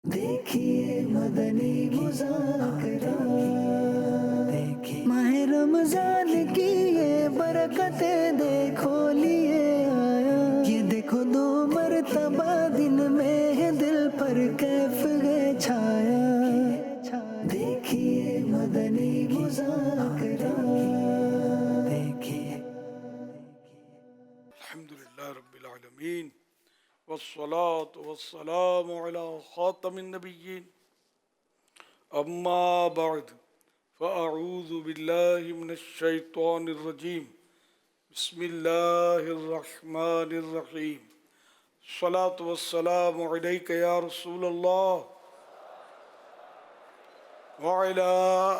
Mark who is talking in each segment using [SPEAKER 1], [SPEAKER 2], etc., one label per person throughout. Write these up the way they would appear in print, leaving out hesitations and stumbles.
[SPEAKER 1] देखिए मदनी मुज़ाकरा, देखिए माह रमजान की ये बरकतें देखो लिए आया। ये देखो दो मर्तबा दिन में है दिल पर कैफ है छाया। देखिए मदनी मुज़ाकरा, देखिए।
[SPEAKER 2] अल्हम्दुलिल्लाह रब्बिल आलमीन वस्सलातु वस्सलामु अला खातमिन नबिय्यीन अम्मा बअद फ़अऊज़ु बिल्लाहि मिनश शैतानिर रजीम बिस्मिल्लाहिर रहमानिर रहीम सलातु वस्सलामु अलैका या रसूलल्लाह व अला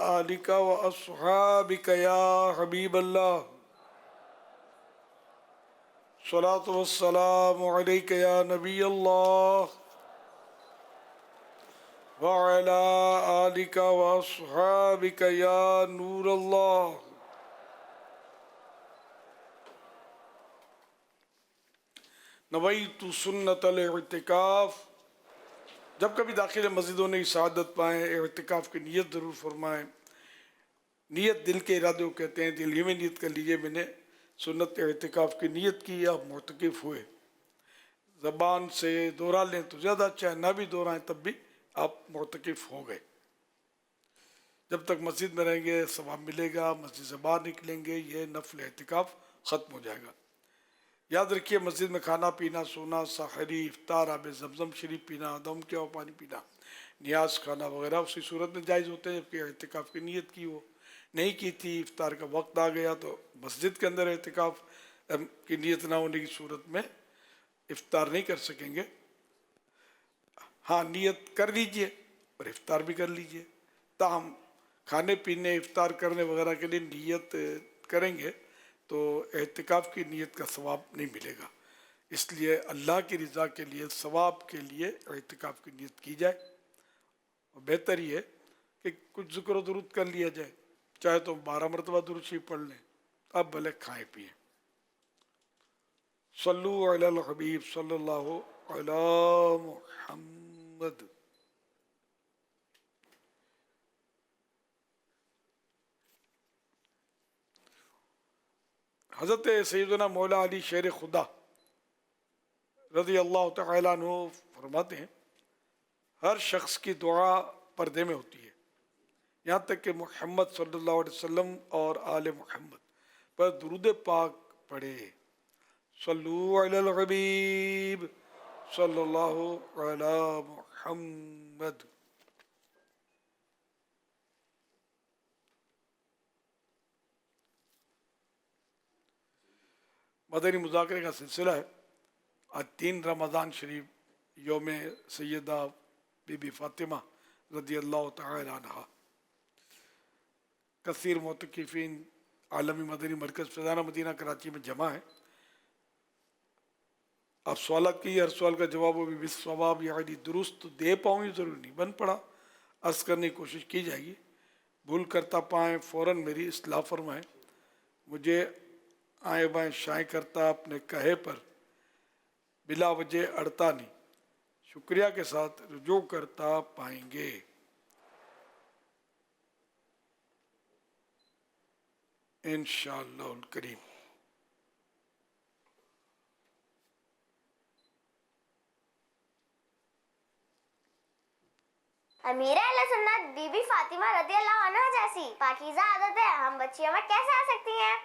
[SPEAKER 2] आलिका व अस्हाबिका या हबीबल्लाह सलातु वस्सलामु अलैका या नबी अल्लाह वअला आलिका व अस्हाबिका या नूर अल्लाह। नवैतु सुन्नतल इतिकाफ। जब कभी दाखिल मस्जिदों ने शहादत पाएँ, इतिकाफ की नीयत ज़रूर फरमाएँ। नीयत दिल के इरादे को कहते हैं। दिल ही में नीयत कर लीजिए मैंने सुन्नत इतिकाफ की नीयत की, आप मुतकिफ़ हुए। ज़बान से दोहरा लें तो ज़्यादा अच्छा है, ना भी दोहराएं तब भी आप मुतकिफ़ हो गए। जब तक मस्जिद में रहेंगे सवाब मिलेगा, मस्जिद से बाहर निकलेंगे ये नफल एतिकाफ ख़त्म हो जाएगा। याद रखिए, मस्जिद में खाना पीना, सोना, सहरी, इफ्तार, आब ज़मज़म शरीफ पीना, दम के पानी पीना, नियाज खाना वगैरह उसी सूरत में जायज़ होते हैं जबकि एतिकाफ़ की नीयत की हो। नहीं की थी, इफ्तार का वक्त आ गया तो मस्जिद के अंदर एतिकाफ़ की नीयत ना होने की सूरत में इफ्तार नहीं कर सकेंगे। हाँ, नीयत कर लीजिए और इफ्तार भी कर लीजिए। ताहम खाने पीने, इफ्तार करने वगैरह के लिए नीयत करेंगे तो एहतिकाफ़ की नीयत का सवाब नहीं मिलेगा। इसलिए अल्लाह की रज़ा के लिए, सवाब के लिए एहतिकाफ़ की नीयत की जाए। और बेहतर ये कि कुछ ज़िक्र व दुरूद कर लिया जाए, चाहे तो 12 मरतबा दुरूद शरीफ पढ़ लें, अब भले खाएँ पिएँ। सल्लु अलल हबीब सल्लल्लाहु अला मुहम्मद। हज़रत सैयदना मौला अली शेर खुदा रज़ी अल्लाह तआला अन्हु फरमाते हैं, हर शख्स की दुआ पर्दे में होती है, यहाँ तक कि मोहम्मद सल्लल्लाहु अलैहि वसल्लम और आले मोहम्मद पर दुरूद पाक पढ़े। सल्लु अलल हबीब सल्लल्लाहु अला मुहम्मद। मदनी मुज़ाकरे का सिलसिला है। आज 3 रमज़ान शरीफ योम सैयदा बीबी फ़ातिमा रज़ी अल्लाह तआला अन्हा। कसीर मोतकिफ़ीन आलमी मदनी मरकज़ फ़ैज़ाना मदीना कराची में जमा है। आप सवाल की, हर सवाल का जवाब वो भी बिस्सवाब यानी दुरुस्त दे पाऊँ ये ज़रूरी नहीं, बन पड़ा अर्ज़ करने की कोशिश की जाएगी। भूल करता पाएँ फ़ौरन मेरी इस्लाह फरमाएँ। मुझे आए बाएँ शाएँ करता अपने कहे पर बिला वजह अड़ता नहीं, शुक्रिया के साथ रुजू करता पाएंगे। इंशाअल्लाहुल करीम।
[SPEAKER 3] अमीर अहले सुन्नत बीबी फातिमा रदियल्लाहु अन्हा जैसी पाकीज़ा आदतें हम बच्चियों में कैसे आ सकती हैं?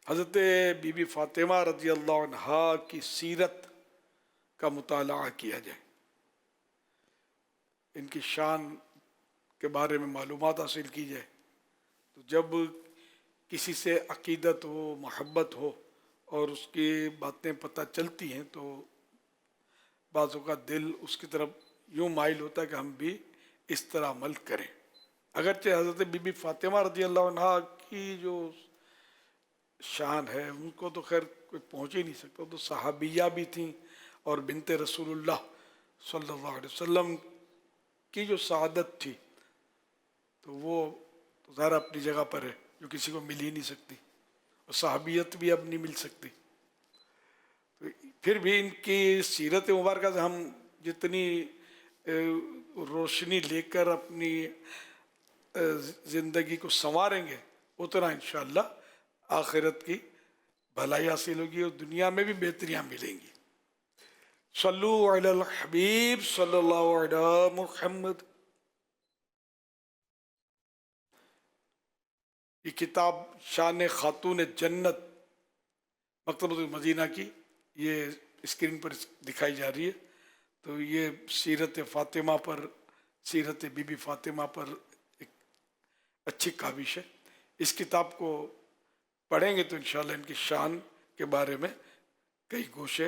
[SPEAKER 2] हज़रत बीबी फ़ातिमा रज़ी अल्लाह अन्हा की सीरत का मुताला किया जाए, इनकी शान के बारे में मालूमात हासिल की जाए। तो जब किसी से अक़ीदत हो, मोहब्बत हो और उसकी बातें पता चलती हैं तो बाज़ों का दिल उसकी तरफ यूँ माइल होता है कि हम भी इस तरह अमल करें। अगरचे हज़रत बीबी फ़ातिमा रज़ी अल्लाह अन्हा की जो शान है उनको तो खैर कोई पहुँच ही नहीं सकता। तो सहाबिया भी थीं और बिनते रसूलुल्लाह सल्लल्लाहु अलैहि वसल्लम की जो सआदत थी तो वो तो ज़ाहिर अपनी जगह पर है, जो किसी को मिल ही नहीं सकती, और सहाबियत भी अब नहीं मिल सकती। तो फिर भी इनकी सीरत मुबारक से हम जितनी रोशनी लेकर अपनी ज़िंदगी को संवारेंगे उतना इंशाअल्लाह आखिरत की भलाई हासिल होगी और दुनिया में भी बेहतरियाँ मिलेंगी। सल्लु अलल हबीब सल्लल्लाहु अलैहि मुहम्मद। ये किताब शान खातून जन्नत मकतबतुल मदीना की ये स्क्रीन पर दिखाई जा रही है। तो ये सीरत फ़ातिमा पर, सीरत बीबी फ़ातिमा पर एक अच्छी काविश है। इस किताब को पढ़ेंगे तो इंशाअल्लाह इनकी शान के बारे में कई गोशे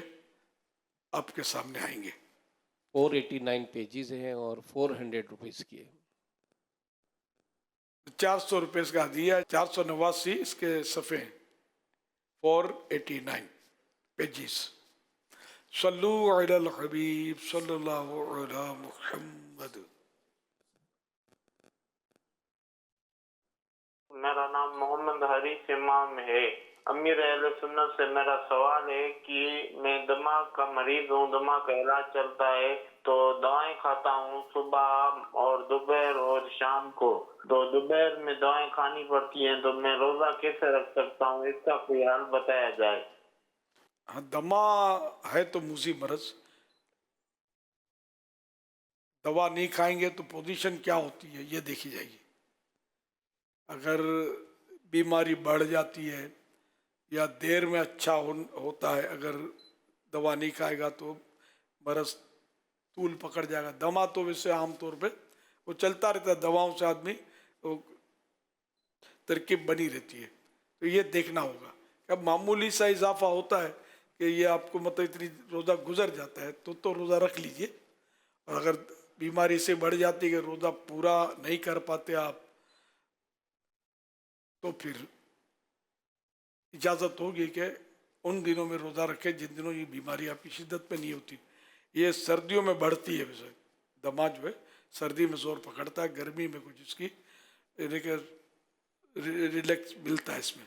[SPEAKER 2] आपके सामने आएंगे।
[SPEAKER 4] 489 पेजेस हैं और 400 रुपीज़ की है।
[SPEAKER 2] 400 रुपये इसका दिया, 489 इसके सफ़े, 489 पेजेस। सल्लु अलल हबीब सल्लल्लाहु अलैहि मुहम्मद।
[SPEAKER 5] मेरा नाम मोहम्मद हरीश इमाम है। अमीर अहले सुन्नत से मेरा सवाल है कि मैं दिमाग का मरीज हूँ, दिमाग का इलाज चलता है, तो दवाएं खाता हूँ सुबह और दोपहर और शाम को। तो दोपहर में दवाएं खानी पड़ती हैं, तो मैं रोजा कैसे रख सकता हूँ, इसका कोई हल बताया जाए।
[SPEAKER 2] हाँ, दमा है तो मुझी मरज, दवा नहीं खाएंगे तो पोजीशन क्या होती है ये देखी जाएगी। अगर बीमारी बढ़ जाती है या देर में अच्छा होता है, अगर दवा नहीं खाएगा तो मरज तूल पकड़ जाएगा। दमा तो वैसे आमतौर पे वो चलता रहता है, दवाओं से आदमी वो तरकीब बनी रहती है। तो ये देखना होगा कि अब मामूली सा इजाफा होता है कि ये आपको मतलब इतनी रोज़ा गुजर जाता है तो रोज़ा रख लीजिए। और अगर बीमारी से बढ़ जाती है कि रोज़ा पूरा नहीं कर पाते आप, तो फिर इजाज़त होगी कि उन दिनों में रोज़ा रखें जिन दिनों ये बीमारी आपकी शिद्दत में नहीं होती। ये सर्दियों में बढ़ती है, वैसे दमा जो है सर्दी में जोर पकड़ता है, गर्मी में कुछ इसकी रिलैक्स मिलता है इसमें।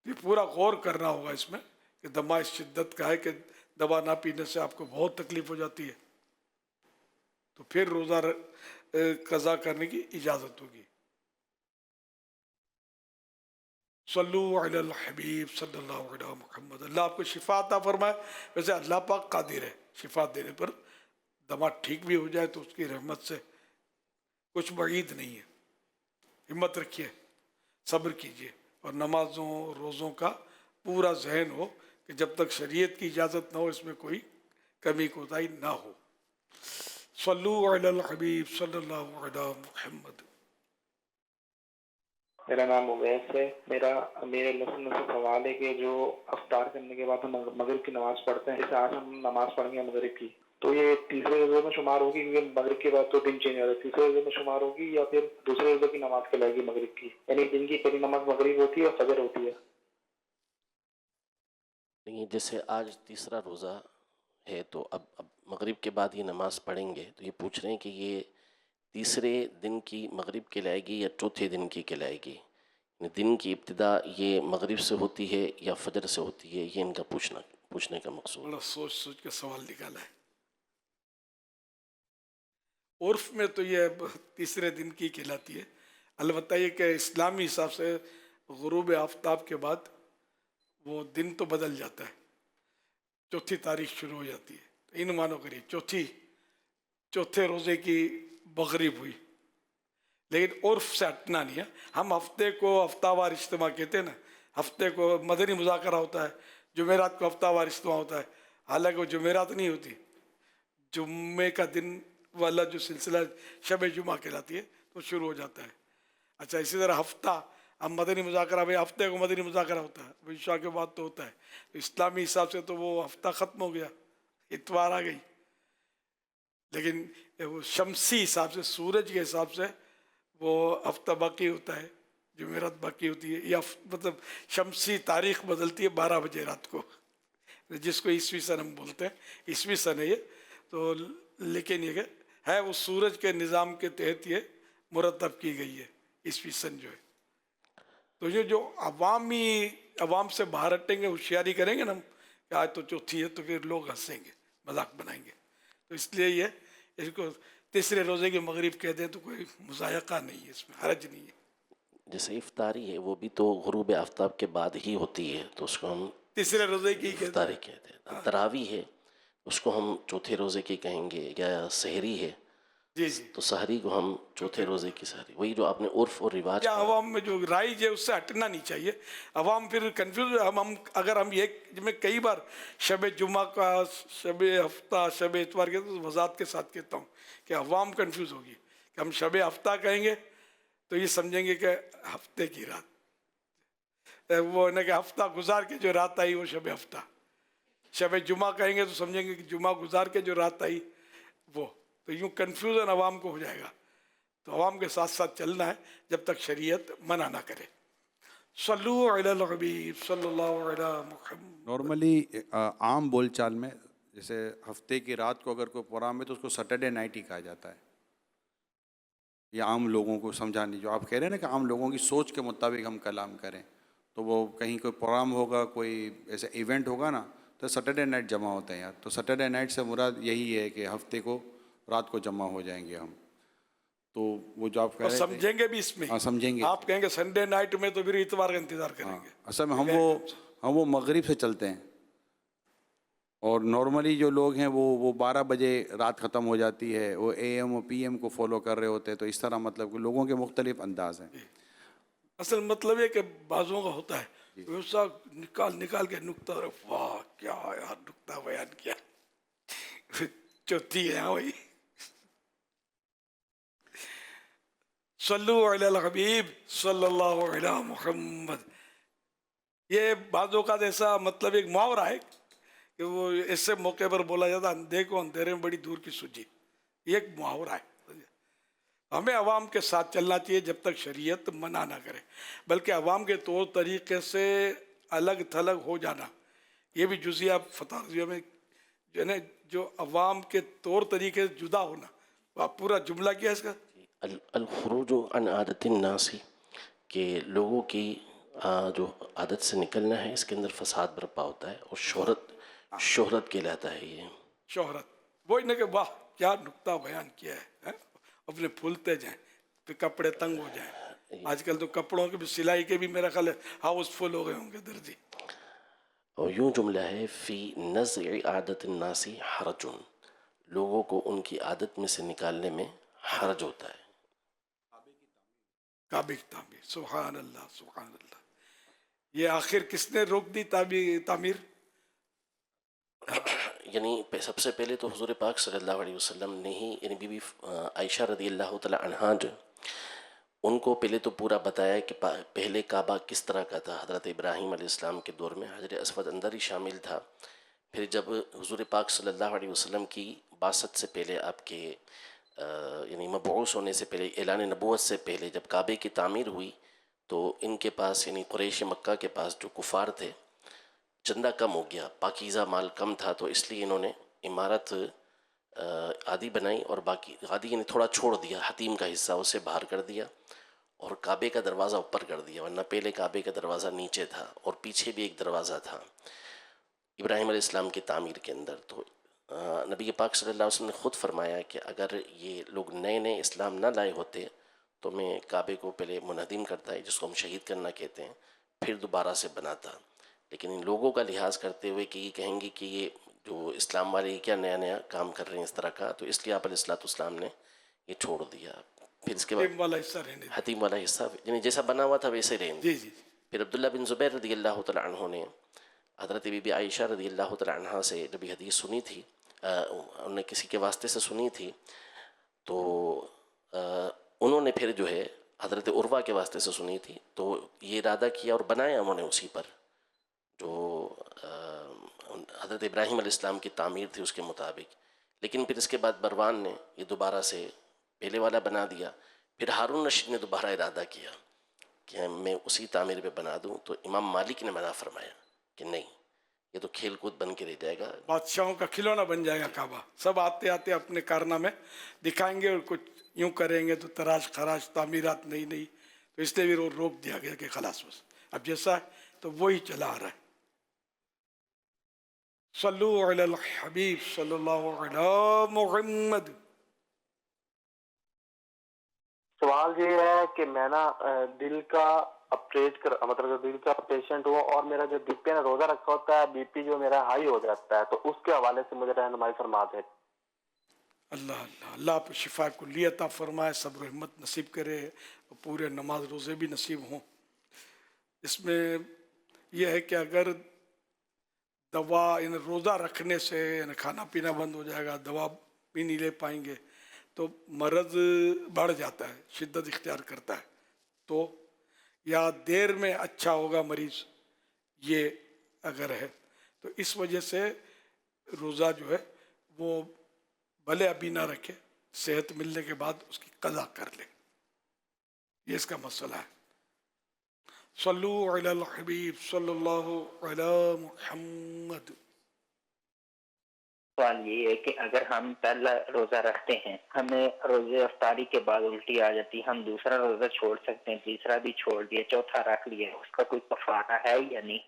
[SPEAKER 2] ये पूरा गौर करना होगा इसमें कि दमा इस शिद्दत का है कि दवा ना पीने से आपको बहुत तकलीफ हो जाती है, तो फिर रोज़ा कज़ा करने की इजाज़त होगी। सल्लु अलल हबीब सल्लल्लाहु अलैहि मुहम्मद। अल्लाह आपको शिफा अता फरमाए। वैसे अल्लाह पाक कादिर है शिफा देने पर, दमा ठीक भी हो जाए तो उसकी रहमत से कुछ बईद नहीं है। हिम्मत रखिए, सब्र कीजिए और नमाजों रोज़ों का पूरा जहन हो कि जब तक शरीयत की इजाज़त ना हो इसमें कोई कमी कोताही ना हो। सल्लु अलल हबीब सल्लल्लाहु अलैहि मुहम्मद।
[SPEAKER 6] मेरा नाम उवैस है। मेरे लसन से सवाल है कि जो अफ्तार करने के बाद हम मगरिब की नमाज पढ़ते हैं, जैसे आज हम नमाज पढ़ेंगे मगरिब की, तो ये तीसरे रोजे में शुमार होगी क्योंकि मगरिब के बाद तो दिन चेंज हो रहा है, तीसरे रोजे में शुमार होगी या फिर दूसरे रोजे की नमाज कहलाएगी मगरिब की? यानी दिन की पहली नमाज मगरिब होती है और फजर होती है।
[SPEAKER 7] नहीं, जैसे आज तीसरा रोज़ा है तो अब मगरिब के बाद ये नमाज़ पढ़ेंगे, तो ये पूछ रहे हैं कि ये तीसरे दिन की मगरिब कहलाएगी या चौथे दिन की कहलाएगी? दिन की इब्तिदा ये मगरिब से होती है या फजर से होती है, ये इनका पूछने का मकसूद।
[SPEAKER 2] बड़ा सोच सोच के सवाल निकाला है। उर्फ में तो ये तीसरे दिन की कहलाती है। अलबत्ता ये कि इस्लामी हिसाब से गुरूब आफ्ताब के बाद वो दिन तो बदल जाता है, चौथी तारीख शुरू हो जाती है। तो इन मानो करिए चौथे रोज़े की मगरिब हुई, लेकिन उर्फ से हटना नहीं है। हम हफ्ते को हफ्तावार इज्तिमा कहते हैं ना, हफ्ते को मदनी मुज़ाकरा होता है, जुमेरात को हफ्तावार इज्तिमा होता है, हालांकि वो जुमेरात नहीं होती, जुम्मे का दिन वाला जो सिलसिला शब जुमा कहलाती है तो शुरू हो जाता है। अच्छा, इसी तरह हफ्ता हम मदनी मुज़ाकरा, भाई हफ्ते को मदनी मुज़ाकरा होता है, विशा के बाद तो होता है। तो इस्लामी हिसाब से तो वो हफ्ता ख़त्म हो गया, इतवार आ गई, लेकिन वो शमसी हिसाब से, सूरज के हिसाब से वो हफ्ता बाकी होता है, जुमेरात बाकी होती है, या मतलब शमसी तारीख बदलती है 12 बजे रात को, जिसको ईस्वी सन हम बोलते हैं, ईस्वी सन है ये तो। लेकिन ये है वो सूरज के निज़ाम के तहत ये मुरतब की गई है ईस्वी सन जो है। तो ये जो अवाम से बाहर हटेंगे, होशियारी करेंगे ना, کہ آج تو چوتھی ہے تو پھر لوگ ہنسیں گے مذاق بنائیں گے. تو اس لیے یہ اس کو تیسرے روزے کی مغرب کہہ دیں تو کوئی مذائقہ نہیں ہے، اس میں حرج نہیں ہے.
[SPEAKER 7] جیسے افطاری ہے وہ بھی تو غروب آفتاب کے بعد ہی ہوتی ہے، تو اس کو ہم
[SPEAKER 2] تیسرے روزے کی کہتے
[SPEAKER 7] افطاری
[SPEAKER 2] ہیں.
[SPEAKER 7] کہتے ہیں. تراویح ہے اس کو ہم چوتھے روزے کی کہیں گے، یا سحری ہے
[SPEAKER 2] جی جی.
[SPEAKER 7] تو سحری کو ہم چوتھے روزے کی سحری. وہی جو آپ نے عرف اور رواج
[SPEAKER 2] یا عوام میں جو رائج ہے اس سے ہٹنا نہیں چاہیے. عوام پھر کنفیوز. ہم اگر ہم یہ میں کئی بار شب جمعہ کا، شب ہفتہ، شب اتوار کے تو وضاحت کے ساتھ کہتا ہوں کہ عوام کنفیوز ہوگی کہ ہم شب ہفتہ کہیں گے تو یہ سمجھیں گے کہ ہفتے کی رات، وہ کہ ہفتہ گزار کے جو رات آئی وہ شب ہفتہ. شب جمعہ کہیں گے تو سمجھیں گے کہ جمعہ گزار کے جو رات آئی وہ. تو یوں کنفیوژن عوام کو ہو جائے گا. تو عوام کے ساتھ ساتھ چلنا ہے جب تک شریعت منع نہ کرے. صلو علی الحبیب صلی اللہ علی محمد.
[SPEAKER 8] نارملی عام بول چال میں جیسے ہفتے کی رات کو اگر کوئی پروگرام ہے تو اس کو سیٹرڈے نائٹ ہی کہا جاتا ہے. یہ عام لوگوں کو سمجھانے، جو آپ کہہ رہے ہیں نا کہ عام لوگوں کی سوچ کے مطابق ہم کلام کریں، تو وہ کہیں کوئی پروگرام ہوگا، کوئی ایسے ایونٹ ہوگا نا تو سیٹرڈے نائٹ جمع ہوتے ہیں یار. تو سیٹرڈے نائٹ سے مراد یہی ہے کہ ہفتے کو رات کو جمع ہو جائیں گے ہم. تو وہ جو آپ کہہ
[SPEAKER 2] اور
[SPEAKER 8] رہے تھے
[SPEAKER 2] سمجھیں گے بھی اس میں.
[SPEAKER 8] ہاں سمجھیں گے.
[SPEAKER 2] آپ کہیں گے سنڈے نائٹ میں تو پھر اتوار کا انتظار کریں گے.
[SPEAKER 8] اصل میں ہم وہ مغرب سے چلتے ہیں، اور نارملی جو لوگ ہیں وہ 12 بجے رات ختم ہو جاتی ہے، وہ اے ایم اور پی ایم کو فالو کر رہے ہوتے ہیں. تو اس طرح مطلب کہ لوگوں کے مختلف انداز ہیں.
[SPEAKER 2] اصل مطلب یہ کہ بعضوں کا ہوتا ہے ویسا نکال کے نکتہ، واہ کیا یار نکتہ بیان کیا، چوتھی ہے. ہاں وہی. صلو علی الحبیب صلی اللہ علی محمد. یہ بعض اوقات ایسا مطلب ایک محاورہ ہے کہ وہ ایسے موقع پر بولا جاتا ہے، اندھے کو اندھیرے میں بڑی دور کی سوجی. یہ ایک محاورہ ہے. ہمیں عوام کے ساتھ چلنا چاہیے جب تک شریعت منع نہ کرے، بلکہ عوام کے طور طریقے سے الگ تھلگ ہو جانا یہ بھی جزیہ فتاویہ میں جو ہے نا، جو عوام کے طور طریقے سے جدا ہونا. آپ پورا جملہ کیا ہے اس کا؟
[SPEAKER 7] الخروج عن عادت الناس، کہ لوگوں کی جو عادت سے نکلنا ہے، اس کے اندر فساد برپا ہوتا ہے، اور شہرت کہلاتا ہے. یہ
[SPEAKER 2] شہرت وہی نہ کہ واہ کیا نکتہ بیان کیا ہے. اپنے پھولتے جائیں پھر کپڑے تنگ ہو جائیں. آج کل تو کپڑوں کے بھی سلائی کے بھی میرا خیال ہے ہاؤس فل ہو گئے ہوں گے درجی.
[SPEAKER 7] اور یوں جملہ ہے فی نزع عادت الناس حرج، لوگوں کو ان کی عادت میں سے نکالنے میں حرج ہوتا ہے.
[SPEAKER 2] کعبے کی تعمیر. سبحان اللہ سبحان اللہ. یہ آخر کس نے روک دی تعمیر؟
[SPEAKER 7] یعنی سب سے پہلے تو حضور پاک صلی اللہ علیہ وسلم نے ہی، یعنی بی بی عائشہ رضی اللہ تعالی عنہا جو ان کو پہلے تو پورا بتایا کہ پہلے کعبہ کس طرح کا تھا. حضرت ابراہیم علیہ السلام کے دور میں حجر اسود اندر ہی شامل تھا. پھر جب حضور پاک صلی اللہ علیہ وسلم کی بعثت سے پہلے، آپ کے یعنی مبعوث ہونے سے پہلے، اعلان نبوت سے پہلے جب کعبے کی تعمیر ہوئی تو ان کے پاس، یعنی قریش مکہ کے پاس جو کفار تھے، چندہ کم ہو گیا، پاکیزہ مال کم تھا، تو اس لیے انہوں نے عمارت آدھی بنائی اور باقی آدھی یعنی تھوڑا چھوڑ دیا، حتیم کا حصہ اسے باہر کر دیا اور کعبے کا دروازہ اوپر کر دیا. ورنہ پہلے کعبے کا دروازہ نیچے تھا اور پیچھے بھی ایک دروازہ تھا ابراہیم علیہ السلام کی تعمیر کے اندر. تو نبی پاک صلی اللہ علیہ وسلم نے خود فرمایا کہ اگر یہ لوگ نئے نئے اسلام نہ لائے ہوتے تو میں کعبے کو پہلے منہدم کرتا ہے، جس کو ہم شہید کرنا کہتے ہیں، پھر دوبارہ سے بناتا. لیکن ان لوگوں کا لحاظ کرتے ہوئے کہ یہ کہیں گے کہ یہ جو اسلام والے کیا نیا نیا کام کر رہے ہیں اس طرح کا، تو اس لیے آپ علیہ الصلوۃ والسلام نے یہ چھوڑ دیا. پھر اس کے بعد حتیم والا حصہ یعنی جیسا بنا ہوا تھا ویسے رہنے.
[SPEAKER 2] جی جی.
[SPEAKER 7] پھر عبداللہ بن زبیر رضی اللہ تعالیٰ عنہ نے حضرت بی بی عائشہ رضی اللہ تعالیٰ عنہ سے جب یہ حدیث سنی تھی، انہوں نے کسی کے واسطے سے سنی تھی، تو انہوں نے پھر جو ہے حضرت عروہ کے واسطے سے سنی تھی، تو یہ ارادہ کیا اور بنایا انہوں نے اسی پر جو حضرت ابراہیم علیہ السلام کی تعمیر تھی اس کے مطابق. لیکن پھر اس کے بعد مروان نے یہ دوبارہ سے پہلے والا بنا دیا. پھر ہارون رشید نے دوبارہ ارادہ کیا کہ میں اسی تعمیر پہ بنا دوں، تو امام مالک نے منع فرمایا کہ نہیں، یہ تو کھیل کود بن کے رہ جائے گا،
[SPEAKER 2] بادشاہوں کا کھلونا بن جائے گا کعبہ. سب آتے آتے اپنے کارنامے دکھائیں گے اور کچھ یوں کریں گے تو تراش خراش تعمیرات نہیں. تو اس لیے بھی روک دیا گیا کہ خلاص بس اب جیسا ہے تو وہی چلا آ رہا ہے. सल्लु अलल हबीब सल्लल्लाहु अलैहि मुहम्मद।
[SPEAKER 6] सवाल ये है कि मैं ना दिल का मतलब जो दिल का पेशेंट हूँ और मेरा जो बीपी ने रोजा रखा होता है, बीपी जो मेरा हाई हो जाता है, तो उसके हवाले से मुझे रहनुमाई फरमा दे।
[SPEAKER 2] अल्लाह अल्लाह अल्लाह आप शिफा कुल्ली अता फरमाए, सब्र हिम्मत नसीब करे और पूरे नमाज रोज़े भी नसीब हों। इसमें यह है कि अगर दवा इन रोज़ा रखने से खाना पीना बंद हो जाएगा, दवा भी नहीं ले पाएंगे तो मर्ज़ बढ़ जाता है, शिद्दत इख्तियार करता है, तो या देर में अच्छा होगा मरीज़, ये अगर है तो इस वजह से रोज़ा जो है वो भले अभी ना रखे, सेहत मिलने के बाद उसकी कज़ा कर ले, ये इसका मसला है। सल्लु अलल हबीब सल्लल्लाहु अलैहि मुहम्मद।
[SPEAKER 9] सवाल ये है कि अगर हम पहला रोजा रखते हैं, हमें रोजे अफ्तारी के बाद उल्टी आ जाती, हम दूसरा रोजा छोड़ सकते हैं, तीसरा भी छोड़ दिया, चौथा रख लिया, उसका कोई कफारा है या नहीं?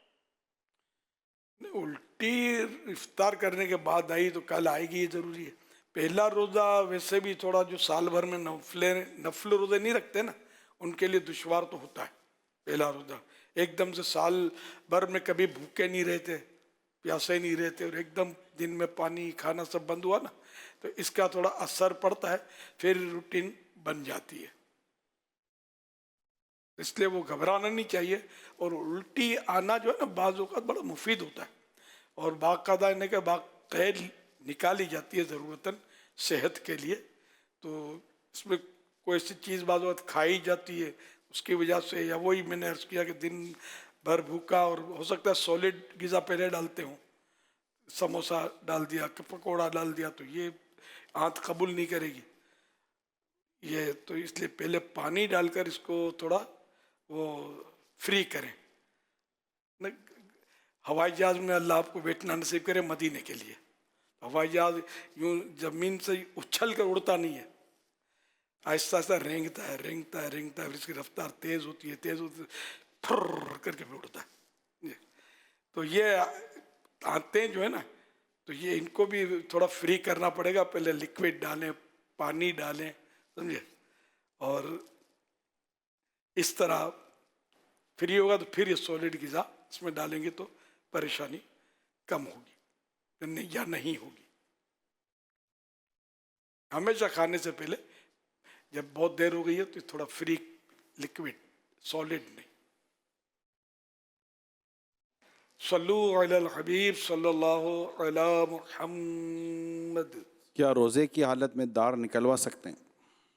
[SPEAKER 2] उल्टी इफ्तार करने के बाद आई तो कल आएगी, ये जरूरी है। पहला रोज़ा वैसे भी थोड़ा जो साल भर में नफल रोज़े नहीं रखते ना, उनके लिए दुश्वार तो होता है। पहला रोज़ा एकदम से साल भर में कभी भूखे नहीं रहते, प्यासे नहीं रहते और एकदम दिन में पानी खाना सब बंद हुआ ना, तो इसका थोड़ा असर पड़ता है, फिर रूटीन बन जाती है। इसलिए वो घबराना नहीं चाहिए। और उल्टी आना जो है ना बाज़ औक़ात बड़ा मुफीद होता है और बाकायदा इन्हें के बाक़ैद निकाली जाती है ज़रूरतन सेहत के लिए। तो इसमें कोई ऐसी चीज़ बाज़ औक़ात खाई जाती है उसकी वजह से, या वही मैंने अर्ज़ किया कि दिन भर भूखा और हो सकता है सॉलिड ग़िज़ा पहले डालते हों, समोसा डाल दिया, पकौड़ा डाल दिया, तो ये आंत कबूल नहीं करेगी ये, तो इसलिए पहले पानी डालकर इसको थोड़ा वो फ्री करें। हवाई जहाज़ में अल्लाह आपको बैठना नसीब करे मदीने के लिए, हवाई जहाज़ यूँ ज़मीन से उछल कर उड़ता नहीं है, आहिस्ता आहिस्ता रेंगता है, फिर इसकी रफ्तार तेज़ होती है, फुर्र करके फिर उड़ता है। तो ये आते जो है ना, तो ये इनको भी थोड़ा फ्री करना पड़ेगा। पहले लिक्विड डालें, पानी डालें, समझे, और इस तरह फ्री होगा तो फिर ये सॉलिड ग़िज़ा इसमें डालेंगे तो परेशानी कम होगी या नहीं होगी। हमेशा खाने से पहले जब बहुत देर हो गई है तो थोड़ा फ्री लिक्विड, सॉलिड नहीं। सल्लु अलल हबीब सल्लल्लाहु अलैहि मुहम्मद।
[SPEAKER 8] क्या रोज़े की हालत में दाढ़ निकलवा सकते हैं?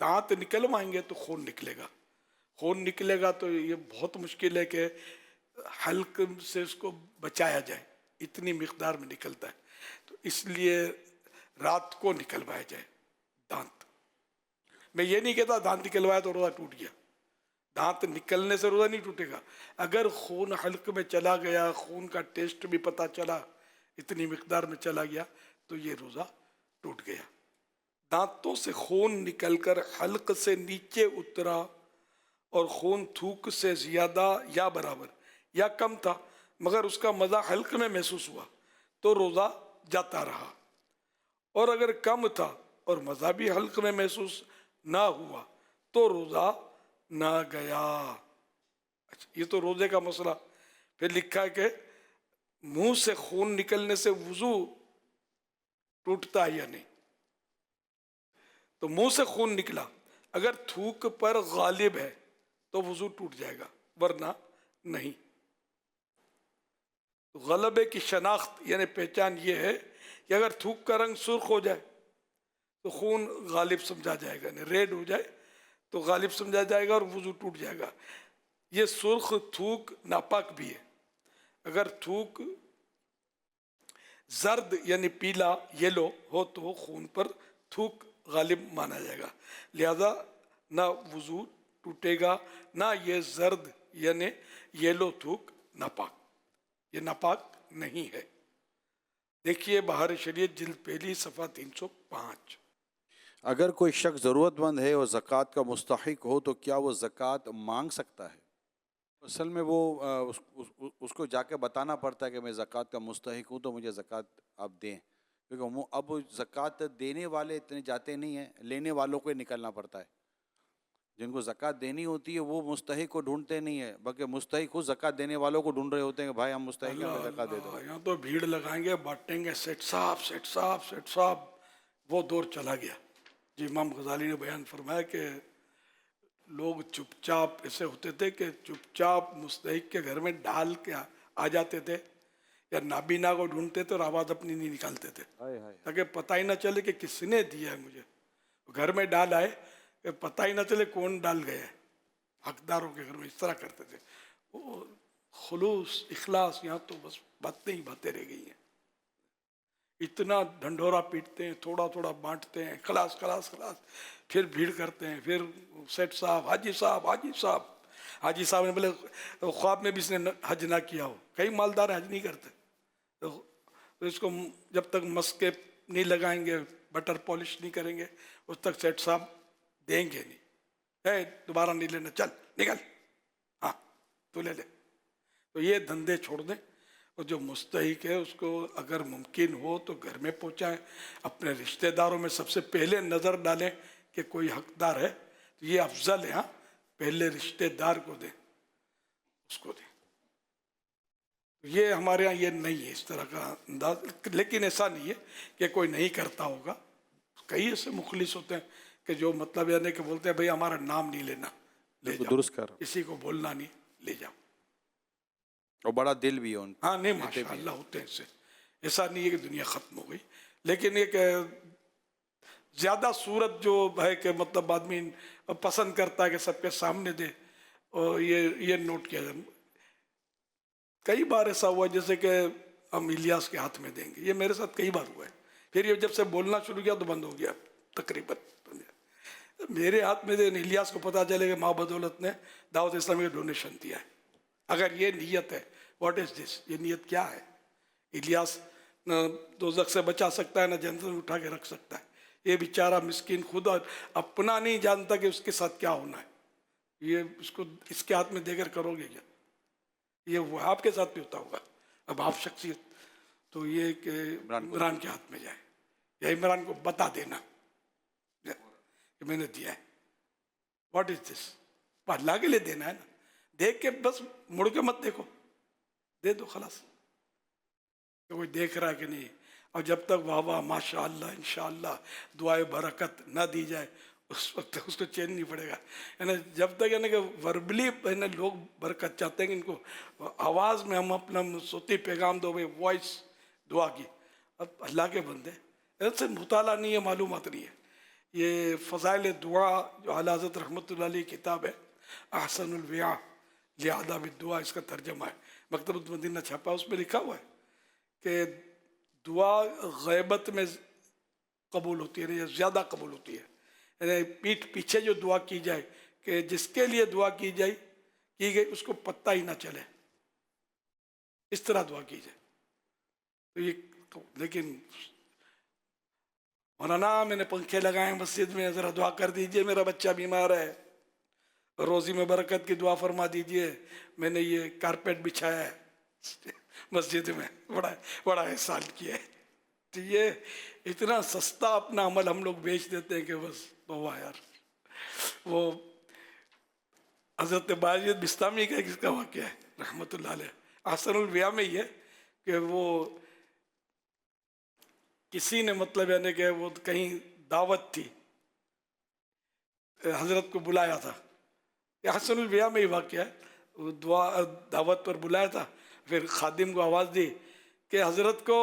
[SPEAKER 2] दांत निकलवाएंगे तो खून निकलेगा, खून निकलेगा तो ये बहुत मुश्किल है कि हल्क से उसको बचाया जाए, इतनी मिक़दार में निकलता है, तो इसलिए रात को निकलवाया जाए दांत। मैं ये नहीं कहता दांत निकलवाया तो रोज़ा टूट गया, दांत निकलने से रोज़ा नहीं टूटेगा। अगर खून हल्क में चला गया, खून का टेस्ट भी पता चला, इतनी मिक़दार में चला गया, तो ये रोज़ा टूट गया। दांतों से खून निकलकर हल्क से नीचे उतरा और खून थूक से ज़्यादा या बराबर या कम था, मगर उसका मज़ा हल्क में महसूस हुआ तो रोज़ा जाता रहा, और अगर कम था और मज़ा भी हल्क में महसूस ना हुआ तो रोज़ा ना गया। अच्छा, ये तो रोज़े का मसला। फिर लिखा है कि मुंह से खून निकलने से वुज़ू टूटता है या नहीं, तो मुंह से खून निकला, अगर थूक पर गालिब है तो वुज़ू टूट जाएगा, वरना नहीं। तो गलबे की शनाख्त यानी पहचान ये है कि अगर थूक का रंग सुर्ख हो जाए तो खून गालिब समझा जाएगा, नहीं रेड हो जाए तो गालिब समझा जाएगा और वुज़ू टूट जाएगा। ये सुर्ख थूक नापाक भी है। अगर थूक जर्द यानी पीला येलो हो तो खून पर थूक गालिब माना जाएगा, लिहाजा ना वुज़ू टूटेगा ना ये जर्द यानी येलो थूक नापाक, ये नापाक नहीं है। देखिए बाहर शरीयत जिल्द पहली सफ़ा 305।
[SPEAKER 8] अगर कोई शख्स ज़रूरतमंद है और ज़कात का मुस्तहिक हो तो क्या वो ज़कात मांग सकता है? اصل میں وہ اس کو جا کے بتانا پڑتا ہے کہ میں زکوٰۃ کا مستحق ہوں تو مجھے زکوٰۃ آپ دیں، کیونکہ اب زکوٰۃ دینے والے اتنے جاتے نہیں ہیں، لینے والوں کو ہی نکلنا پڑتا ہے. جن کو زکوٰۃ دینی ہوتی ہے وہ مستحق کو ڈھونڈتے نہیں ہیں، بلکہ مستحق خود زکوٰۃ دینے والوں کو ڈھونڈ رہے ہوتے ہیں کہ بھائی ہم مستحق ہیں، ہمیں زکوٰۃ دے دو.
[SPEAKER 2] یہاں تو بھیڑ لگائیں گے، بانٹیں گے، سیٹ صاحب سیٹ صاحب سیٹ صاحب. وہ دور چلا گیا. جی امام غزالی نے بیان فرمایا کہ لوگ چپ چاپ ایسے ہوتے تھے کہ چپ چاپ مستحق کے گھر میں ڈال کے آ جاتے تھے، یا نابینا کو ڈھونڈتے تھے اور آواز اپنی نہیں نکالتے تھے تاکہ پتہ ہی نہ چلے کہ کس نے دیا ہے مجھے. گھر میں ڈال آئے کہ پتہ ہی نہ چلے کون ڈال گیا ہے. حقداروں کے گھر میں اس طرح کرتے تھے. وہ خلوص اخلاص یہاں تو بس باتیں ہی باتیں رہ گئی ہیں. اتنا ڈھنڈورا پیٹتے ہیں، تھوڑا تھوڑا بانٹتے ہیں، خلاص خلاص خلاص، پھر بھیڑ کرتے ہیں، پھر سیٹ صاحب حاجی صاحب حاجی صاحب. حاجی صاحب نے بولے خواب میں بھی اس نے حج نہ کیا ہو. کئی مالدار حج نہیں کرتے، تو اس کو جب تک مسکے نہیں لگائیں گے، بٹر پالش نہیں کریں گے، اس تک سیٹ صاحب دیں گے نہیں. اے دوبارہ نہیں لینا، چل نکل، ہاں تو لے لے. تو یہ دھندے چھوڑ دیں، اور جو مستحق ہے اس کو اگر ممکن ہو تو گھر میں پہنچائیں. اپنے رشتہ داروں میں سب سے پہلے نظر ڈالیں کہ کوئی حقدار ہے تو یہ افضل ہے. ہاں پہلے رشتہ دار کو دیں، اس کو دیں. یہ ہمارے ہاں یہ نہیں ہے اس طرح کا انداز. لیکن ایسا نہیں ہے کہ کوئی نہیں کرتا ہوگا. کئی ایسے مخلص ہوتے ہیں کہ جو مطلب یعنی کہ بولتے ہیں بھئی ہمارا نام نہیں لینا، لے جاؤ،
[SPEAKER 8] درست کر
[SPEAKER 2] کسی کو بولنا نہیں، لے جاؤ.
[SPEAKER 8] اور بڑا دل بھی ہے ان.
[SPEAKER 2] ہاں نہیں ماشاء اللہ ہوتے ہیں ایسے. ایسا نہیں ہے کہ دنیا ختم ہو گئی، لیکن ایک زیادہ صورت جو ہے کہ مطلب آدمی پسند کرتا ہے کہ سب کے سامنے دے، اور یہ نوٹ کیا جائے. کئی بار ایسا ہوا جیسے کہ ہم الیاس کے ہاتھ میں دیں گے. یہ میرے ساتھ کئی بار ہوا ہے. پھر یہ جب سے بولنا شروع کیا تو بند ہو گیا تقریباً. میرے ہاتھ میں دے، الیاس کو پتہ چلے کہ ماں بدولت نے دعوت اسلامی کا ڈونیشن دیا ہے. اگر یہ نیت ہے، واٹ از دس، یہ نیت کیا ہے؟ الیاس نہ دوزخ سے بچا سکتا ہے، نہ جنت میں اٹھا کے رکھ سکتا ہے. یہ بیچارہ مسکین خود اپنا نہیں جانتا کہ اس کے ساتھ کیا ہونا ہے. یہ اس کو اس کے ہاتھ میں دے کر کرو گے کیا؟ یہ وہ آپ کے ساتھ بھی ہوتا ہوگا. اب آپ شخصیت تو یہ کہ عمران کے ہاتھ میں جائے، یا عمران کو بتا دینا کہ میں نے دیا ہے. واٹ از دس؟ اللہ کے لیے دینا ہے نا. دیکھ کے بس مڑ کے مت دیکھو، دے دو خلاص. کہ کوئی دیکھ رہا ہے کہ نہیں. اور جب تک واہ واہ ماشاء اللہ انشاءاللہ دعائے برکت نہ دی جائے اس وقت تک اس کو چین نہیں پڑے گا. یعنی جب تک یعنی کہ وربلی لوگ برکت چاہتے ہیں کہ ان کو آواز میں ہم اپنا صوتی پیغام دو، بھائی وائس دعا کی. اب اللہ کے بندے ایسے مطالعہ نہیں ہے، معلومات نہیں ہے. یہ فضائل دعا جو اعلیٰ حضرت رحمۃ اللہ علیہ کتاب ہے، احسن الویاء لآداب الدعا، اس کا ترجمہ ہے، مکتبۃ مدینہ چھپا. اس میں لکھا ہوا ہے کہ دعا غیبت میں قبول ہوتی ہے، یا زیادہ قبول ہوتی ہے. یعنی پیٹھ پیچھے جو دعا کی جائے، کہ جس کے لیے دعا کی گئی اس کو پتہ ہی نہ چلے، اس طرح دعا کی جائے. تو یہ لیکن مولانا میں نے پنکھے لگائے مسجد میں، ذرا دعا کر دیجئے، میرا بچہ بیمار ہے، روزی میں برکت کی دعا فرما دیجئے، میں نے یہ کارپیٹ بچھایا ہے مسجد میں، بڑا احسان کیا ہے. تو یہ اتنا سستا اپنا عمل ہم لوگ بیچ دیتے ہیں کہ بس واہ یار. وہ حضرت باجد بستامی کا کس کا واقعہ ہے رحمۃ اللہ علیہ، احسن الویاء میں یہ کہ وہ کسی نے مطلب یعنی کہ وہ کہیں دعوت تھی، حضرت کو بلایا تھا. یہ احسن الویاء میں ہی واقعہ ہے. وہ دعوت پر بلایا تھا، پھر خادم کو آواز دی کہ حضرت کو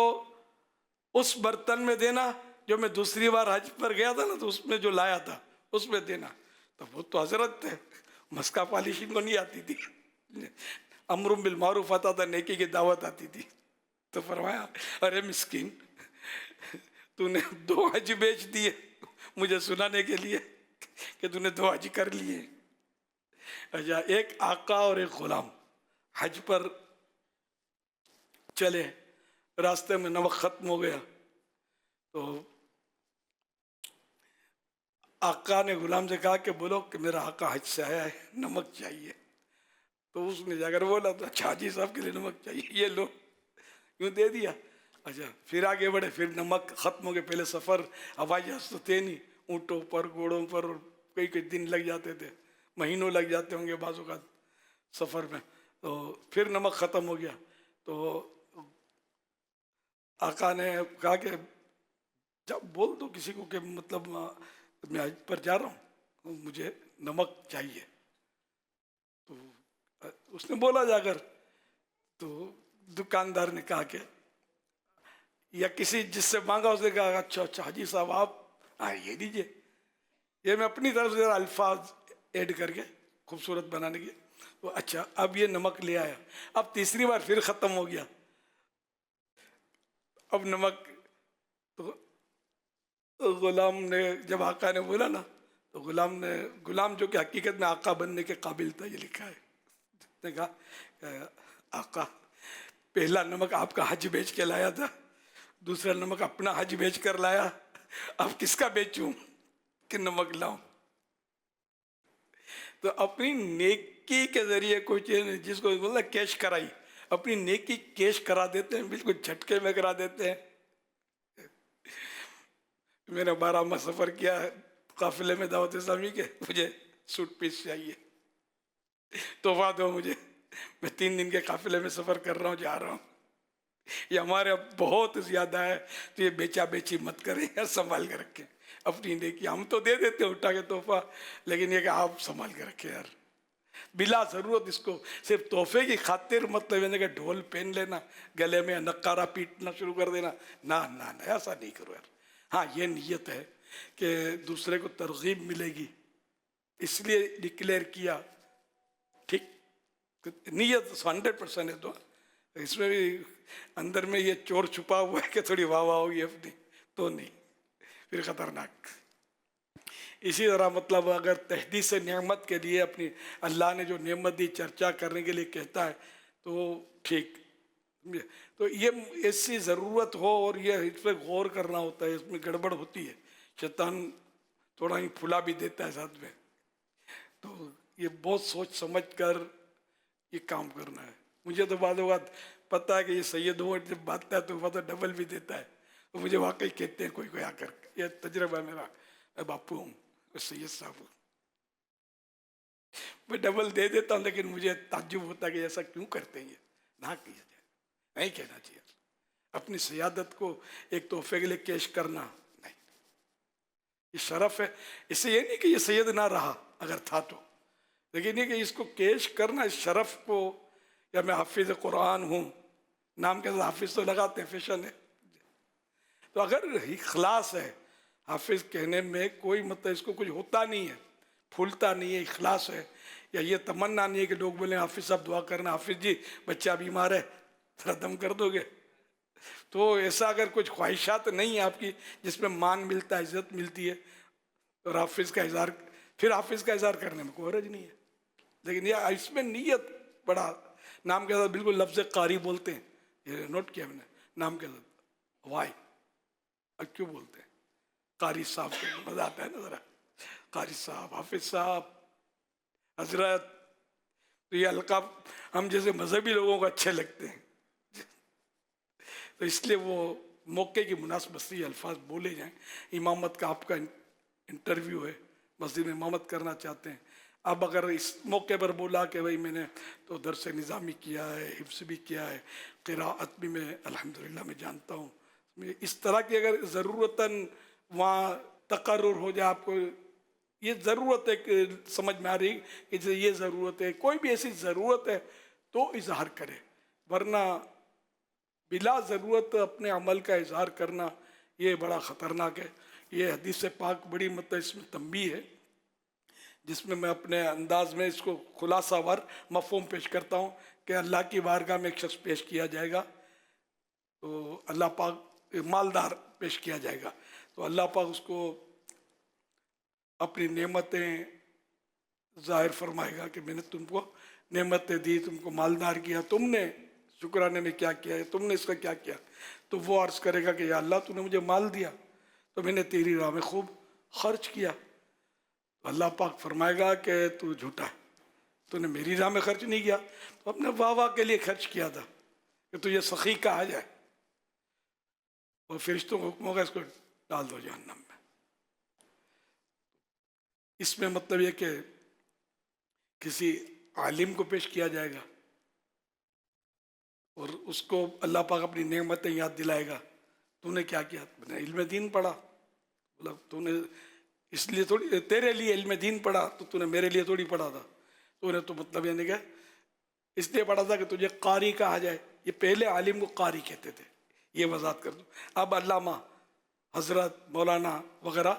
[SPEAKER 2] اس برتن میں دینا جو میں دوسری بار حج پر گیا تھا نا، تو اس میں جو لایا تھا اس میں دینا. تو وہ تو حضرت تھے، مسکا پالشنگ کو نہیں آتی تھی، امر بالمعروف آتا تھا، نیکی کی دعوت آتی تھی. تو فرمایا ارے مسکین، تو نے 2 حج بیچ دیے مجھے سنانے کے لیے کہ تو نے 2 حج کر لیے. اچھا، ایک آقا اور ایک غلام حج پر چلے، راستے میں نمک ختم ہو گیا، تو آقا نے غلام سے کہا کہ بولو کہ میرا آقا حج سے آیا ہے، نمک چاہیے. تو اس نے جا کر بولا تو اچھا حاجی صاحب کے لیے نمک چاہیے، یہ لو، یوں دے دیا. اچھا پھر آگے بڑھے، پھر نمک ختم ہو گئے. پہلے سفر ہوائی جہاز تو تھے نہیں، اونٹوں پر گھوڑوں پر کئی کئی دن لگ جاتے تھے، مہینوں لگ جاتے ہوں گے بعض اوقات سفر میں. تو پھر نمک ختم ہو گیا تو آقا نے کہا کہ جب بول دو کسی کو کہ مطلب میں حج پر جا رہا ہوں، مجھے نمک چاہیے. تو اس نے بولا جا کر، تو دکاندار نے کہا کہ یا کسی جس سے مانگا اس نے کہا اچھا اچھا حاجی صاحب آپ یہ دیجیے. یہ میں اپنی طرف سے الفاظ ایڈ کر کے خوبصورت بنانے کی. تو اچھا اب یہ نمک لے آیا. اب تیسری بار پھر ختم ہو گیا. اب نمک تو غلام نے جب آقا نے بولا نا، تو غلام جو کہ حقیقت میں آقا بننے کے قابل تھا، یہ لکھا ہے، نے کہا آقا پہلا نمک آپ کا حج بیچ کے لایا تھا، دوسرا نمک اپنا حج بیچ کر لایا، اب کس کا بیچوں کہ نمک لاؤں. تو اپنی نیکی کے ذریعے کوئی چیز جس کو بولنا کیش کرائی، اپنی نیکی کیش کرا دیتے ہیں، بالکل جھٹکے میں کرا دیتے ہیں. میں نے 12 ماہ سفر کیا ہے قافلے میں دعوت اسلامی کے، مجھے سوٹ پیس چاہیے، تحفہ دو مجھے، میں 3 دن کے قافلے میں سفر کر رہا ہوں، جا رہا ہوں. یہ ہمارے اب بہت زیادہ ہے. تو یہ بیچا بیچی مت کریں، سنبھال کے رکھیں اپنی نیکی. ہم تو دے دیتے ہیں اٹھا کے تحفہ، لیکن یہ کہ آپ سنبھال کے رکھیں یار، بلا ضرورت اس کو صرف تحفے کی خاطر مطلب کہ ڈھول پہن لینا، گلے میں نقارہ پیٹنا شروع کر دینا، نہ ایسا نہیں کرو یار. ہاں یہ نیت ہے کہ دوسرے کو ترغیب ملے گی اس لیے ڈکلیئر کیا، ٹھیک، نیت 100% ہے. تو اس میں بھی اندر میں یہ چور چھپا ہوا ہے کہ تھوڑی واہ واہ ہوگی اپنی، تو نہیں، پھر خطرناک. اسی طرح مطلب اگر تحدیث نعمت کے لیے اپنی اللہ نے جو نعمت دی چرچا کرنے کے لیے کہتا ہے تو ٹھیک. تو یہ ایسی ضرورت ہو اور یہ اس پہ غور کرنا ہوتا ہے، اس میں گڑبڑ ہوتی ہے، شیطان تھوڑا ہی پھلا بھی دیتا ہے ساتھ میں. تو یہ بہت سوچ سمجھ کر یہ کام کرنا ہے. مجھے تو بعض اوقات پتہ ہے کہ یہ سید ہو جب باتتا ہے تو وہ تو ڈبل بھی دیتا ہے. تو مجھے واقعی کہتے ہیں کوئی آ کر، یہ تجربہ ہے میرا، میں باپو ہوں سید صاحب ہوں، میں ڈبل دے دیتا ہوں، لیکن مجھے تعجب ہوتا ہے کہ ایسا کیوں کرتے ہیں. یہ نہ کیا جائے، نہیں کہنا چاہیے. اپنی سیادت کو ایک تحفے کے لیے کیش کرنا نہیں، یہ شرف ہے. اس سے یہ نہیں کہ یہ سید نہ رہا، اگر تھا تو، لیکن یہ کہ اس کو کیش کرنا، اس شرف کو. یا میں حافظ قرآن ہوں، نام کے ساتھ حافظ تو لگاتے ہیں، فیشن ہے. تو اگر اخلاص ہے حافظ کہنے میں، کوئی مطلب اس کو کچھ ہوتا نہیں ہے، پھولتا نہیں ہے، اخلاص ہے، یا یہ تمنا نہیں ہے کہ لوگ بولیں حافظ صاحب دعا کرنا، حافظ جی بچہ بیمار ہے تھوڑا دم کر دو گے. تو ایسا اگر کچھ خواہشات نہیں ہے آپ کی جس میں مان ملتا ہے، عزت ملتی ہے، اور حافظ کا اظہار، پھر حافظ کا اظہار کرنے میں کوئی حرج نہیں ہے. لیکن یہ اس میں نیت بڑا، نام کے ساتھ بالکل لفظ قاری بولتے ہیں، یہ نوٹ کیا میں نے، نام کے ساتھ وائی، اب کیوں بولتے ہیں قاری صاحب کے، مزہ آتا ہے نا ذرا، قاری صاحب، حافظ صاحب، حضرت. تو یہ القاب ہم جیسے مذہبی لوگوں کو اچھے لگتے ہیں، تو اس لیے وہ موقع کی مناسبت سے یہ الفاظ بولے جائیں. امامت کا آپ کا انٹرویو ہے، مسجد میں امامت کرنا چاہتے ہیں، اب اگر اس موقع پر بولا کہ بھائی میں نے تو درس نظامی کیا ہے، حفظ بھی کیا ہے، قراءت بھی میں الحمدللہ میں جانتا ہوں، اس طرح کی اگر ضرورتاً وہاں تقرر ہو جائے، آپ کو یہ ضرورت ہے کہ سمجھ میں آ رہی کہ جیسے یہ ضرورت ہے، کوئی بھی ایسی ضرورت ہے تو اظہار کرے، ورنہ بلا ضرورت اپنے عمل کا اظہار کرنا یہ بڑا خطرناک ہے. یہ حدیث پاک بڑی مطلب اس میں تنبیہ ہے، جس میں اپنے انداز میں اس کو خلاصہ وار مفہوم پیش کرتا ہوں کہ اللہ کی بارگاہ میں ایک شخص پیش کیا جائے گا، تو اللہ پاک مالدار پیش کیا جائے گا، تو اللہ پاک اس کو اپنی نعمتیں ظاہر فرمائے گا کہ میں نے تم کو نعمتیں دی، تم کو مالدار کیا، تم نے شکرانے میں کیا کیا ہے، تم نے اس کا کیا کیا. تو وہ عرض کرے گا کہ یا اللہ تو نے مجھے مال دیا تو میں نے تیری راہ میں خوب خرچ کیا. تو اللہ پاک فرمائے گا کہ تو جھوٹا ہے، तूने मेरी राह में खर्च नहीं किया, तो अपने वाह वाह के लिए खर्च किया था कि तुझे सखी कहा जाए, और फरिश्तों को हुक्म होगा इसको डाल दो जहन्नम में। इसमें मतलब ये कि किसी आलिम को पेश किया जाएगा और उसको अल्लाह पाक अपनी नेमतें याद दिलाएगा, तूने क्या किया, मैंने इल्म दीन पढ़ा। बोला तूने इसलिए थोड़ी, तेरे लिए इल्म दीन पढ़ा तो तूने मेरे लिए थोड़ी पढ़ा था, तूने तो मतलब यानी कि इसलिए पढ़ा था कि तुझे कारी कहा जाए। ये पहले आलिम को कारी कहते थे, ये वजाहत कर दूँ। अब अल्लामा, हजरत, मौलाना वगैरह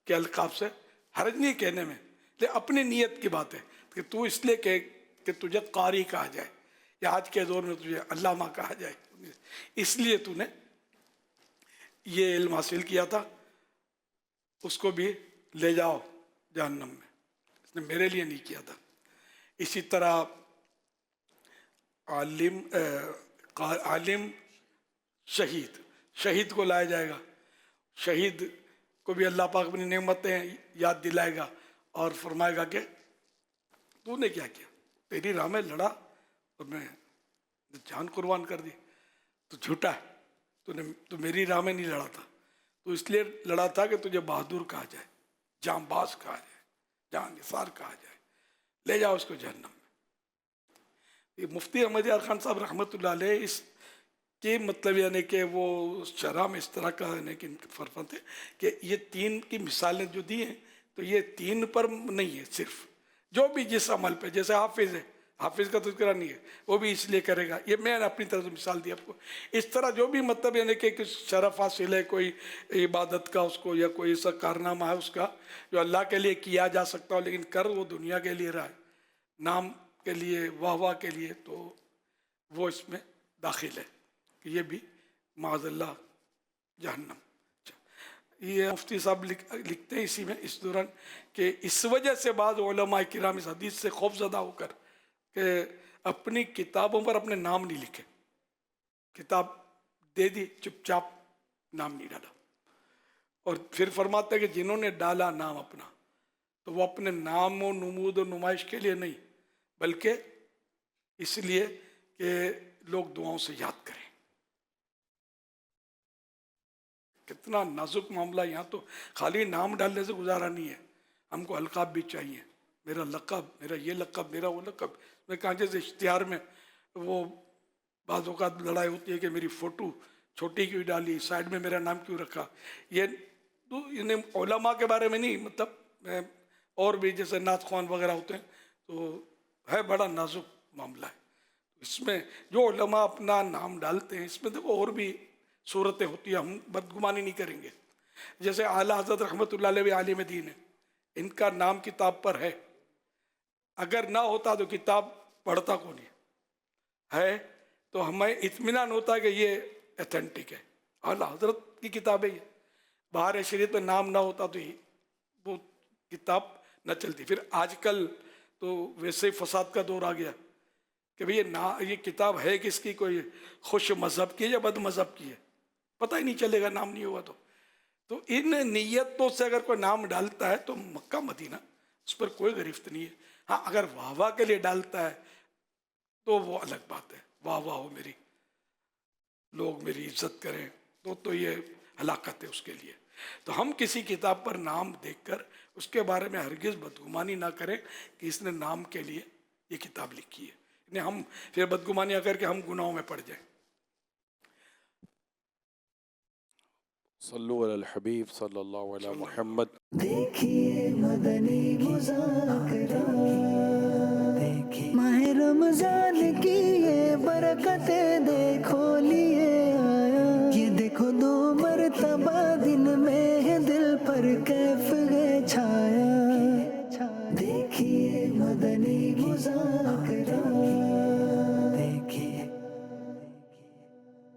[SPEAKER 2] के अलकाब से हर्ज नहीं कहने में, लेकिन अपनी नीयत की बात है कि तू इसलिए कह कि तुझे कारी कहा जाए, या आज के दौर में तुझे अल्लामा कहा जाए, इसलिए तूने ये इल्म हासिल किया था, उसको भी ले जाओ जहन्नम में, इसने मेरे लिए नहीं किया था। इसी तरह आलिम शहीद को लाया जाएगा, शहीद को भी अल्लाह पाक अपनी नेमतें याद दिलाएगा और फरमाएगा कि तूने क्या किया, तेरी राह में लड़ा और मैं जान कुर्बान कर दी, तो झूठा है, तू मेरी राह में नहीं लड़ा था, तो इसलिए लड़ा था कि तुझे बहादुर कहा जाए, जांबाज कहा जाए, जान निसार कहा जाए, ले जाओ उसको जहन्नम में। ये मुफ्ती अहमद यार खान साहब रहमतुल्लाह अलैह इस के मतलब यानी कि वो शरह में इस तरह का यानी कि फरफन थे कि ये तीन की मिसालें जो दी हैं, तो ये तीन पर नहीं है, सिर्फ जो भी जिस अमल पे, जैसे हाफिज़ है, हाफिज़ का तज़किरा नहीं है, वो भी इसलिए करेगा, ये मैं अपनी तरफ से मिसाल दी आपको। इस तरह जो भी मतलब यानी कि कुछ शरफ हासिल है, कोई इबादत का उसको, या कोई ऐसा कारनामा है उसका जो अल्लाह के लिए किया जा सकता हो, लेकिन कर वो दुनिया के लिए रहा है, नाम के लिए, वाह वाह के लिए, तो वो इसमें दाखिल है कि ये भी माज़अल्लाह जहन्नम। ये मुफ्ती साहब लिखते हैं इसी में, इस दौरान, कि इस वजह से बाद उलमा किराम इस हदीस से खौफज़दा होकर कि अपनी किताबों पर अपने नाम नहीं लिखे, किताब दे दी चुपचाप, नाम नहीं डाला, और फिर फरमाते हैं कि जिन्होंने डाला नाम अपना, तो वो अपने नाम और नमूद और नुमाइश के लिए नहीं, बल्कि इसलिए कि लोग दुआओं से याद करें। कितना नाजुक मामला। यहाँ तो खाली नाम डालने से गुजारा नहीं है, हमको अलकाब भी चाहिए, मेरा लक़ब, मेरा ये लक़ब, मेरा वो लक़ब। मैं कहा जैसे इश्तिहार में वो बाज़ औक़ात लड़ाई होती है कि मेरी फ़ोटो छोटी क्यों डाली, साइड में मेरा नाम क्यों रखा। ये तो इन्हें उलमा के बारे में नहीं, मतलब और भी जैसे नात ख़्वान वगैरह होते हैं, तो है बड़ा नाजुक मामला है। इसमें जो उलमा अपना नाम डालते हैं, इसमें देखो और भी सूरतें होती है, हम बदगुमानी नहीं करेंगे। जैसे आला हज़रत रहमतुल्लाह अलैह आलिम दीन है, इनका नाम किताब पर है, अगर ना होता तो किताब पढ़ता कौन है, तो हमें इत्मीनान होता है कि ये ऑथेंटिक है, आला हज़रत की किताब है। ये बाहर शरीयत में नाम ना होता तो वो किताब न चलती। फिर आजकल तो वैसे ही फसाद का दौर आ गया कि भाई ये किताब है किसकी, कोई खुश मज़हब की है या बद मज़हब की है, पता ही नहीं चलेगा नाम नहीं हुआ तो इन नीयतों से अगर कोई नाम डालता है तो मक्का मदीना, उस पर कोई गिरफ्त नहीं है। हाँ, अगर वाह वाह के लिए डालता है तो वो अलग बात है, वाह वाह हो मेरी, लोग मेरी इज्जत करें, तो ये हलाकत है उसके लिए। तो हम किसी किताब पर नाम देखकर उसके बारे में हरगिज़ बदगुमानी ना करें कि इसने नाम के लिए ये किताब लिखी है, इन्हें हम फिर बदगुमानियाँ करके हम गुनाहों में पड़ जाएं।
[SPEAKER 10] सल्लु अलल हबीब सल्लल्लाहु अलैहि मुहम्मद।
[SPEAKER 1] देखिए मदनी मुज़ाकरा, देखिए माह रमज़ान की ये बरकतें देखो लिए आया, ये देखो 2 मरतबा दिन में है दिल पर कैफ है छाया। देखिए मदनी मुज़ाकरा।